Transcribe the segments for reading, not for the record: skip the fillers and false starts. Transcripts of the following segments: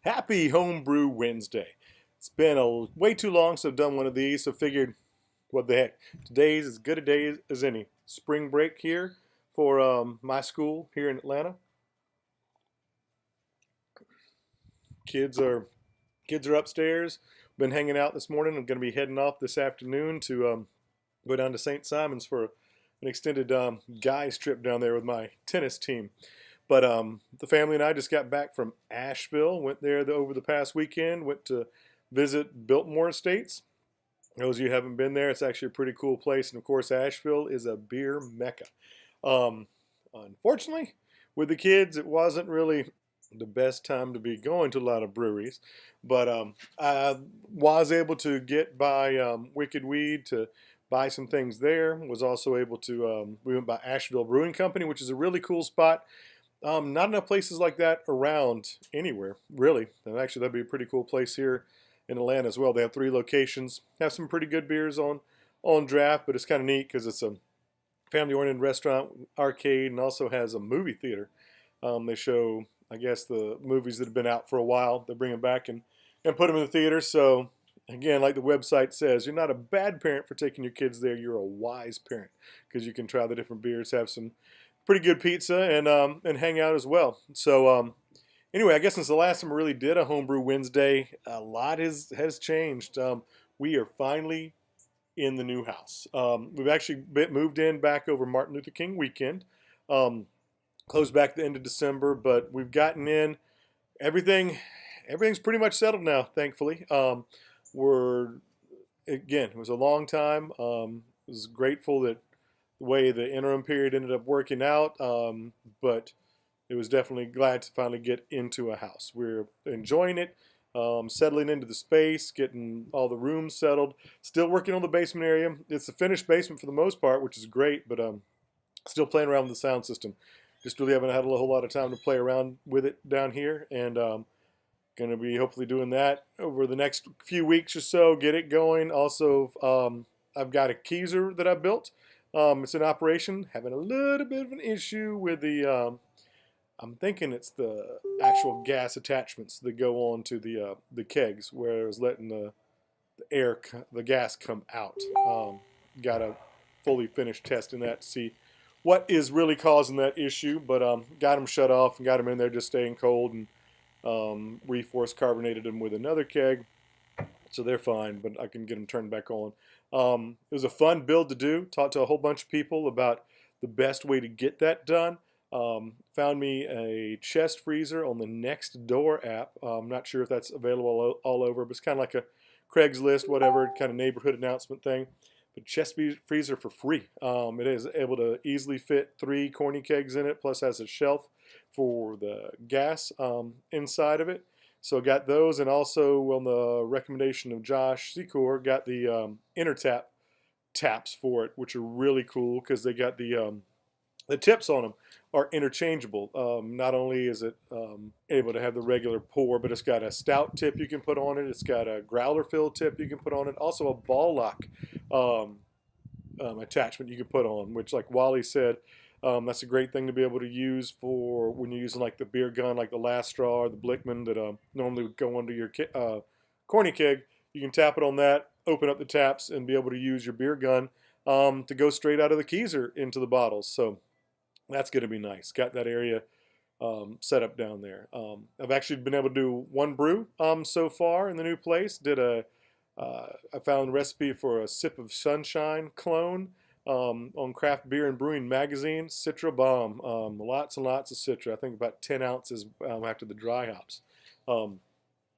Happy Homebrew Wednesday. It's been way too long since I've done one of these, so figured, what the heck. Today's as good a day as any. Spring break here for my school here in Atlanta. Kids are upstairs. Been hanging out this morning. I'm going to be heading off this afternoon to go down to St. Simon's for an extended guys trip down there with my tennis team. But the family and I just got back from Asheville. Went there over the past weekend. Went to visit Biltmore Estates. Those of you who haven't been there, it's actually a pretty cool place. And of course, Asheville is a beer mecca. Unfortunately, with the kids, it wasn't really the best time to be going to a lot of breweries. But I was able to get by Wicked Weed to buy some things there. Was also able to, we went by Asheville Brewing Company, which is a really cool spot. Not enough places like that around anywhere, really. And actually, that'd be a pretty cool place here in Atlanta as well. They have 3 locations. Have some pretty good beers on draft, but it's kind of neat because it's a family-oriented restaurant, arcade, and also has a movie theater. They show, I guess, the movies that have been out for a while. They bring them back and put them in the theater. So, again, like the website says, you're not a bad parent for taking your kids there. You're a wise parent because you can try the different beers, have some pretty good pizza, and hang out as well. So anyway, I guess since the last time I really did a Homebrew Wednesday, a lot has changed. We are finally in the new house. We've actually moved in back over Martin Luther King weekend. Closed back at the end of December, but we've gotten in. Everything's pretty much settled now, thankfully. It was a long time. Was grateful that the way the interim period ended up working out, but it was definitely glad to finally get into a house. We're enjoying it, settling into the space, getting all the rooms settled. Still working on the basement area. It's a finished basement for the most part, which is great, but still playing around with the sound system. Just really haven't had a whole lot of time to play around with it down here, and going to be hopefully doing that over the next few weeks or so, get it going. Also, I've got a Keezer that I built. It's in operation, having a little bit of an issue with the, I'm thinking it's the actual gas attachments that go on to the kegs, where it was letting the gas come out. Got to fully finish testing that to see what is really causing that issue, but got them shut off and got them in there just staying cold, and reforce carbonated them with another keg, so they're fine, but I can get them turned back on. It was a fun build to do. Talked to a whole bunch of people about the best way to get that done. Found me a chest freezer on the Nextdoor app. I'm not sure if that's available all over, but it's kind of like a Craigslist, whatever, kind of neighborhood announcement thing. But chest freezer for free. It is able to easily fit 3 corny kegs in it, plus has a shelf for the gas inside of it. So got those, and also on the recommendation of Josh Secor, got the Intertap taps for it, which are really cool because they got the tips on them are interchangeable. Not only is it able to have the regular pour, but it's got a stout tip you can put on it. It's got a growler fill tip you can put on it. Also a ball lock attachment you can put on, which, like Wally said, that's a great thing to be able to use for when you're using like the beer gun, like the Last Straw or the Blickman that normally would go under your corny keg. You can tap it on that, open up the taps, and be able to use your beer gun to go straight out of the Keezer into the bottles. So that's going to be nice. Got that area set up down there. I've actually been able to do 1 brew so far in the new place. I found a recipe for a Sip of Sunshine clone on Craft Beer and Brewing Magazine. Citra Bomb. Lots and lots of Citra. I think about 10 ounces after the dry hops.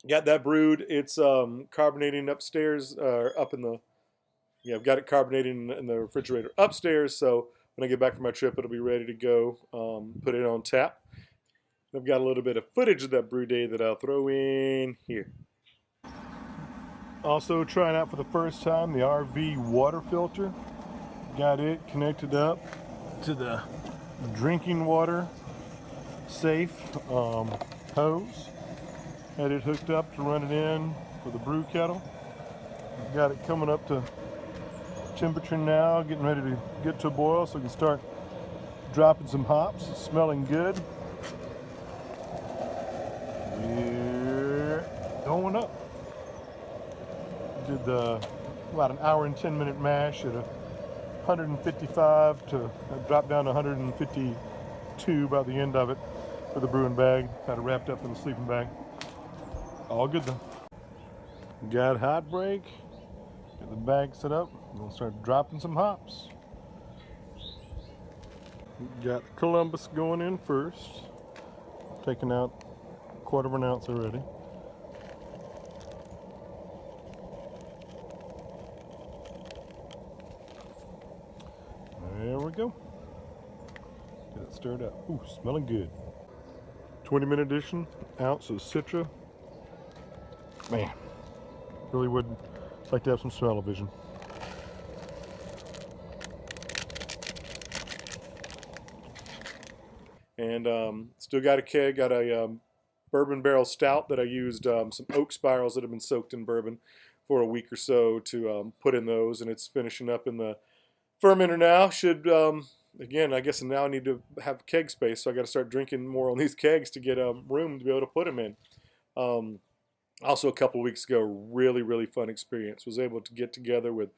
Got that brewed. It's carbonating upstairs, I've got it carbonating in the refrigerator upstairs, so when I get back from my trip, it'll be ready to go. Put it on tap. I've got a little bit of footage of that brew day that I'll throw in here. Also trying out for the first time the RV water filter. Got it connected up to the drinking water safe hose. Had it hooked up to run it in for the brew kettle. Got it coming up to temperature now, getting ready to get to a boil so we can start dropping some hops. It's smelling good. Here firing up. Did about an hour and 10-minute mash at 155 to drop down to 152 by the end of it for the brewing bag. Had it wrapped up in the sleeping bag. All good though. Got hot break. Get the bag set up. We're gonna start dropping some hops. Got the Columbus going in first. Taking out a 1/4 ounce already. There we go. Get it stirred up. Ooh, smelling good. 20-minute addition, ounce of Citra. Man, really would like to have some smell-o-vision. And still got a keg, got a bourbon barrel stout that I used some oak spirals that have been soaked in bourbon for a week or so to put in those, and it's finishing up in the fermenter now. Should again, I guess now I need to have keg space, so I got to start drinking more on these kegs to get room to be able to put them in. Also, a couple weeks ago, really fun experience. Was able to get together with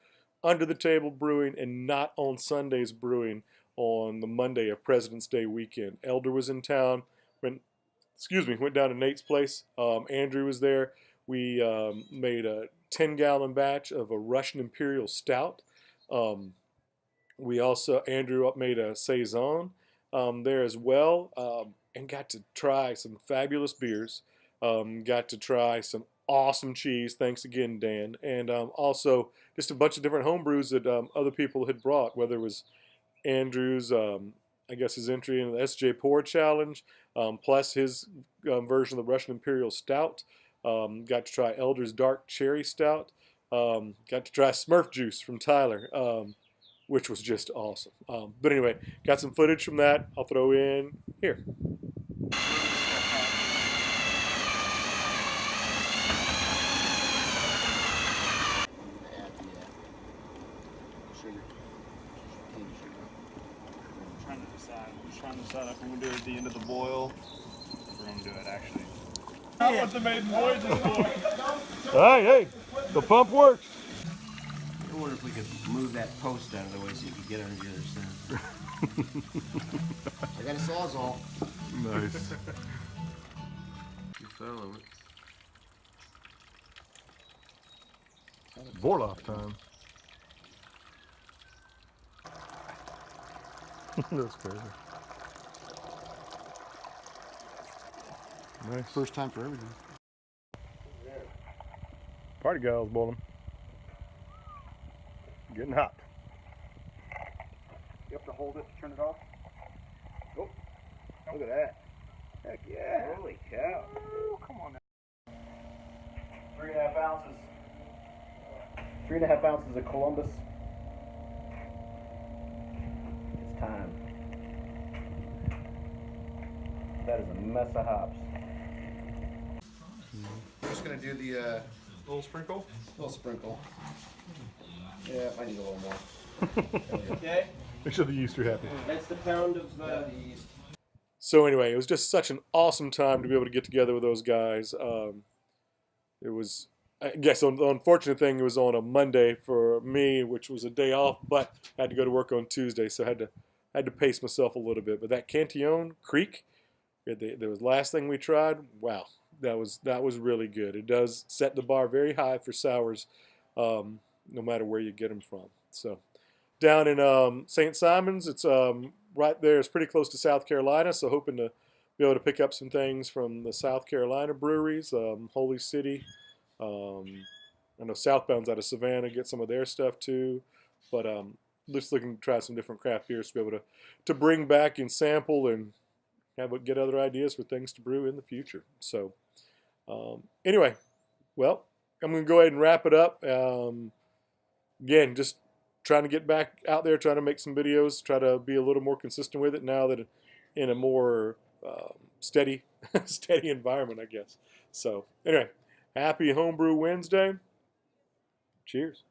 Under the Table Brewing and Not on Sundays Brewing on the Monday of President's Day weekend. Elder was in town. Went down to Nate's place. Andrew was there. We made a 10-gallon batch of a Russian Imperial Stout. We also, Andrew made a Saison there as well, and got to try some fabulous beers. Got to try some awesome cheese. Thanks again, Dan. And also just a bunch of different home brews that other people had brought, whether it was Andrew's, I guess his entry in the SJ Pour Challenge, plus his version of the Russian Imperial Stout. Got to try Elder's Dark Cherry Stout. Got to try Smurf Juice from Tyler, which was just awesome. But anyway, got some footage from that. I'll throw in here. Trying to decide if we're going to do it at the end of the boil. We're going to do it actually. Not what the maiden voyage is for. Hey, the pump works. I wonder if we could move that post out of the way so you could get under the other side. I got a sawzall. Nice. You fell over it. Vorloff time. That's crazy. Nice. First time for everything. Party gals bowling. Getting hot. You have to hold it to turn it off. Oh, look at that. Heck yeah. Holy cow. Oh, come on now. 3.5 ounces. 3.5 ounces of Columbus. It's time. That is a mess of hops. We're just going to do the Little sprinkle? little sprinkle. Yeah, I need a little more. Okay. Make sure the yeast are happy. That's the pound of The yeast. So anyway, it was just such an awesome time to be able to get together with those guys. It was, I guess, the unfortunate thing, it was on a Monday for me, which was a day off, but I had to go to work on Tuesday, so I had to pace myself a little bit. But that Cantillon Creek, there was the last thing we tried. Wow, that was really good. It does set the bar very high for sours, no matter where you get them from. So down in St. Simons, it's right there. It's pretty close to South Carolina, so hoping to be able to pick up some things from the South Carolina breweries, Holy City. I know Southbound's out of Savannah, get some of their stuff too. But just looking to try some different craft beers to be able to bring back and sample and get other ideas for things to brew in the future. So anyway, well, I'm going to go ahead and wrap it up. Again, just trying to get back out there, trying to make some videos, try to be a little more consistent with it now that in a more steady environment, I guess. So anyway, happy Homebrew Wednesday. Cheers.